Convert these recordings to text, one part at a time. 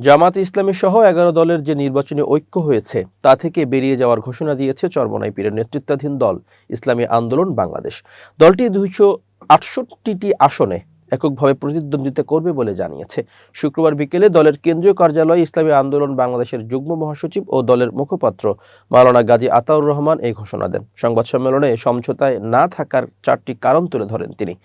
জামাত ইসলামী সহ ১১ দলের যে নির্বাচনী ঐক্য হয়েছে তা থেকে বেরিয়ে যাওয়ার ঘোষণা দিয়েছে চরমোনাই পীরের নেতৃত্বাধীন দল ইসলামী আন্দোলন বাংলাদেশ। দলটি ২৬৮টি আসনে এককভাবে প্রতিদ্বন্দ্বিতা করবে বলে জানিয়েছে। শুক্রবার বিকেলে দলের কেন্দ্রীয় কার্যালয়ে ইসলামী আন্দোলন বাংলাদেশের যুগ্ম মহাসচিব ও দলের মুখপাত্র মাওলানা গাজী আতাউর রহমান এই ঘোষণা দেন। সংবাদ সম্মেলনে সমঝোতায় না থাকার ৪টি কারণ তুলে ধরেন তিনি,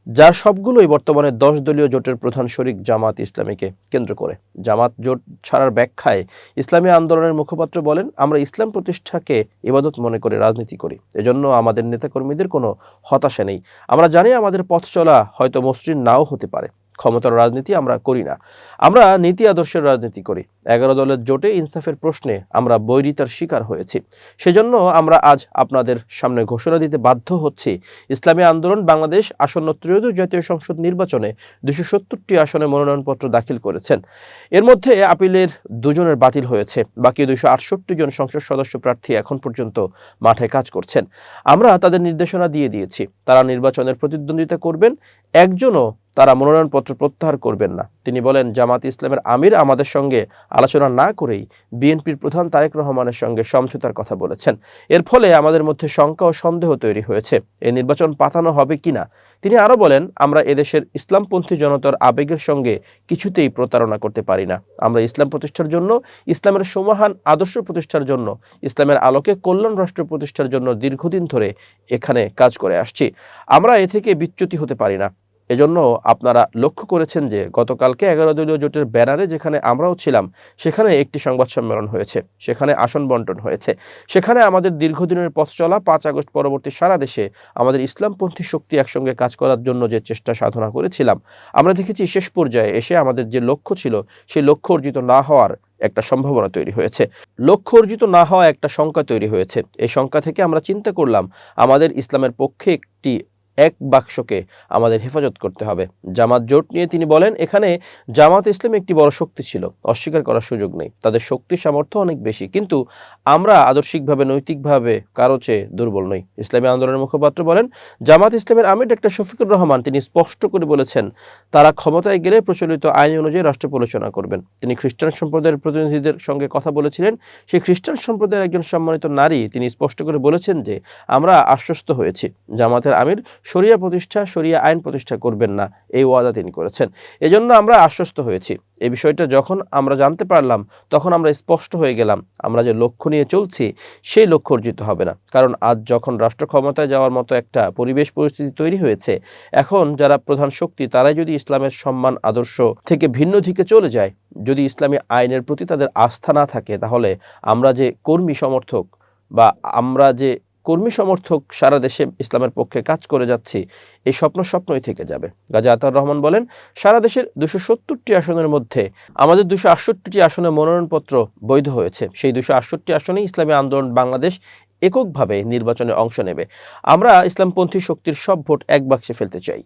যার সবগুলোই বর্তমানে ১০ দলীয় জোটের প্রধান শরিক জামাত ইসলামীকে কেন্দ্র করে। জামাত জোট ছাড়ার ব্যাখ্যায় ইসলামী আন্দোলনের মুখপাত্র বলেন, আমরা ইসলাম প্রতিষ্ঠাকে ইবাদত মনে করে রাজনীতি করি। এজন্য আমাদের নেতাকর্মীদের কোনো হতাশা নেই। আমরা জানি আমাদের পথ চলা হয়তো মসৃণ নাও হতে পারে। ক্ষমতার রাজনীতি আমরা করি না, আমরা নীতি আদর্শের রাজনীতি করি। ১১ দলের জোটে ইনসাফের প্রশ্নে আমরা বৈরিতার শিকার হয়েছি। সেজন্য আমরা আজ আপনাদের সামনে ঘোষণা দিতে বাধ্য হচ্ছি, ইসলামী আন্দোলন বাংলাদেশ আসন্ন ত্রয়োদশ জাতীয় সংসদ নির্বাচনে ২৭০টি আসনে মনোনয়নপত্র দাখিল করেছেন। এর মধ্যে আপিলের ২ জনের বাতিল হয়েছে। বাকি ২৬৮ জন সংসদ সদস্য প্রার্থী এখন পর্যন্ত মাঠে কাজ করছেন। আমরা তাদের নির্দেশনা দিয়ে দিয়েছি, তারা নির্বাচনের প্রতিদ্বন্দ্বিতা করবেন। একজনও তারা মনোনয়নপত্র প্রত্যাহার করবেন না। তিনি বলেন, জামাত ইসলামের আমির আমাদের সঙ্গে আলোচনা না করেই বিএনপির প্রধান তারেক রহমানের সঙ্গে সমঝোতার কথা বলেছেন। এর ফলে আমাদের মধ্যে শঙ্কা ও সন্দেহ তৈরি হয়েছে, এই নির্বাচন পাতানো হবে কিনা। তিনি আরও বলেন, আমরা এদেশের ইসলামপন্থী জনতার আবেগের সঙ্গে কিছুতেই প্রতারণা করতে পারি না। আমরা ইসলাম প্রতিষ্ঠার জন্য, ইসলামের সমাহান আদর্শ প্রতিষ্ঠার জন্য, ইসলামের আলোকে কল্যাণ রাষ্ট্র প্রতিষ্ঠার জন্য দীর্ঘদিন ধরে এখানে কাজ করে আসছি। আমরা এ থেকে বিচ্যুতি হতে পারি না। এজন্য আপনারা লক্ষ্য করেছেন যে গতকালকে ১১ দলীয় জোটের ব্যানারে যেখানে আমরাও ছিলাম, সেখানে একটি সংবাদ সম্মেলন হয়েছে, সেখানে আসন বন্টন হয়েছে। সেখানে আমাদের দীর্ঘদিনের পথ চলা ৫ আগস্ট পরবর্তী সারা দেশে আমাদের ইসলামপন্থী শক্তি একসঙ্গে কাজ করার জন্য যে চেষ্টা সাধনা করেছিলাম, আমরা দেখেছি শেষ পর্যায়ে এসে আমাদের যে লক্ষ্য ছিল সেই লক্ষ্য অর্জিত না হওয়ার একটা সম্ভাবনা তৈরি হয়েছে, লক্ষ্য অর্জিত না হওয়া একটা শঙ্কা তৈরি হয়েছে। এই শঙ্কা থেকে আমরা চিন্তা করলাম আমাদের ইসলামের পক্ষে এক বাক্সকে আমাদের হেফাজত করতে হবে। জামাত জোট নিয়ে তিনি বলেন, এখানে জামাত ইসলাম একটি বড় শক্তি ছিল, অস্বীকার করার সুযোগ নেই। তাদের শক্তি সামর্থ্য অনেক বেশি, কিন্তু আমরা আদর্শিকভাবে নৈতিকভাবে কারো চেয়ে দুর্বল নই। ইসলামী আন্দোলনের মুখপাত্র বলেন, জামাত ইসলামের আমির ডক্টর শফিকুর রহমান তিনি স্পষ্ট করে বলেছেন, তারা ক্ষমতায় গেলে প্রচলিত আইন অনুযায়ী রাষ্ট্র পরিচালনা করবেন। তিনি খ্রিস্টান সম্প্রদায়ের প্রতিনিধিদের সঙ্গে কথা বলেছিলেন। সেই খ্রিস্টান সম্প্রদায়ের একজন সম্মানিত নারী তিনি স্পষ্ট করে বলেছেন যে, আমরা আশ্বস্ত হয়েছি জামাতের আমির শরিয়া প্রতিষ্ঠা, শরিয়া আইন প্রতিষ্ঠা করবেন না, এই ওয়াদা তিনি করেছেন। এজন্য আমরা আশ্বস্ত হয়েছি। এই বিষয়টা যখন আমরা জানতে পারলাম, তখন আমরা স্পষ্ট হয়ে গেলাম আমরা যে লক্ষ্য নিয়ে চলছি সেই লক্ষ্য অর্জিত হবে না। কারণ আজ যখন রাষ্ট্র ক্ষমতায় যাওয়ার মতো একটা পরিবেশ পরিস্থিতি তৈরি হয়েছে, এখন যারা প্রধান শক্তি তারাই যদি ইসলামের সম্মান আদর্শ থেকে ভিন্ন দিকে চলে যায়, যদি ইসলামী আইনের প্রতি তাদের আস্থা না থাকে, তাহলে আমরা যে কর্মী সমর্থক সারা দেশে ইসলামের পক্ষে কাজ করে যাচ্ছি, এই স্বপ্নই থেকে যাবে। গাজী আতাউর রহমান বলেন, সারা দেশের ২৭০টি আসনের মধ্যে আমাদের ২৬৮টি আসনে মনোনয়নপত্র বৈধ হয়েছে। সেই ২৬৮টি আসনে ইসলামী আন্দোলন বাংলাদেশ এককভাবে নির্বাচনে অংশ নেবে। আমরা ইসলামপন্থী শক্তির সব ভোট এক বাক্সে ফেলতে চাই।